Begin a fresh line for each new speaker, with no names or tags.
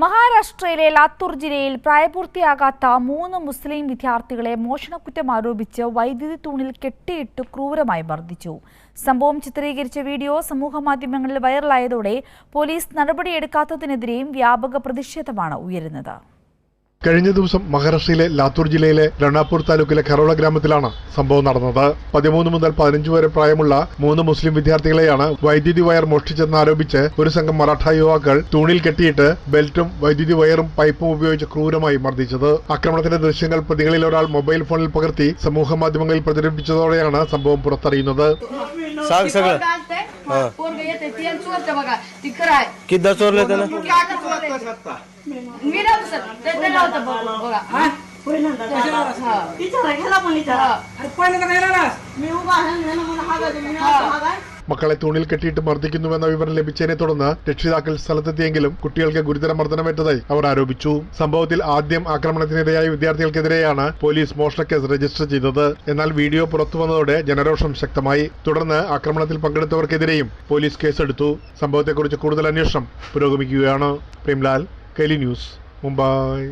മഹാരാഷ്ട്രയിലെ ലാത്തൂർ ജില്ലയിൽ പ്രായപൂർത്തിയാകാത്ത 3 മുസ്ലിം വിദ്യാർത്ഥികളെ മോഷണക്കുറ്റം ആരോപിച്ച് വൈദ്യുതി തൂണിൽ കെട്ടിയിട്ട് ക്രൂരമായി മർദ്ദിച്ചു. സംഭവം ചിത്രീകരിച്ച വീഡിയോ സമൂഹമാധ്യമങ്ങളിൽ വൈറലായതോടെ പോലീസ് നടപടിയെടുക്കാത്തതിനെതിരെയും വ്യാപക പ്രതിഷേധമാണ് ഉയരുന്നത്.
കഴിഞ്ഞ ദിവസം മഹാരാഷ്ട്രയിലെ ലാത്തൂർ ജില്ലയിലെ രണാപൂർ താലൂക്കിലെ ഖറോള ഗ്രാമത്തിലാണ് സംഭവം നടന്നത്. 13 മുതൽ 15 വരെ പ്രായമുള്ള 3 മുസ്ലിം വിദ്യാർത്ഥികളെയാണ് വൈദ്യുതി വയർ മോഷ്ടിച്ചെന്ന് ആരോപിച്ച് ഒരു സംഘം മറാഠ യുവാക്കൾ തൂണിൽ കെട്ടിയിട്ട് ബെൽറ്റും വൈദ്യുതി വയറും പൈപ്പും ഉപയോഗിച്ച് ക്രൂരമായി മർദ്ദിച്ചത്. ആക്രമണത്തിന്റെ ദൃശ്യങ്ങൾ പ്രതികളിൽ ഒരാൾ മൊബൈൽ ഫോണിൽ പകർത്തി സമൂഹമാധ്യമങ്ങളിൽ പ്രചരിപ്പിച്ചതോടെയാണ് സംഭവം പുറത്തറിയുന്നത്. മക്കളെ തൂണിൽ കെട്ടിയിട്ട് മർദ്ദിക്കുന്നുവെന്ന വിവരം ലഭിച്ചതിനെ തുടർന്ന് രക്ഷിതാക്കൾ സ്ഥലത്തെത്തിയെങ്കിലും കുട്ടികൾക്ക് ഗുരുതര മർദ്ദനമേറ്റതായി അവർ ആരോപിച്ചു. സംഭവത്തിൽ ആദ്യം ആക്രമണത്തിനിരയായ വിദ്യാർത്ഥികൾക്കെതിരെയാണ് പോലീസ് മോഷണക്കേസ് രജിസ്റ്റർ ചെയ്തത്. എന്നാൽ വീഡിയോ പുറത്തുവന്നതോടെ ജനരോഷം ശക്തമായി. തുടർന്ന് ആക്രമണത്തിൽ പങ്കെടുത്തവർക്കെതിരെയും പോലീസ് കേസെടുത്തു. സംഭവത്തെക്കുറിച്ച് കൂടുതൽ അന്വേഷണം പുരോഗമിക്കുകയാണ്. പ്രേംലാൽ, കൈലി ന്യൂസ്, മുംബൈ.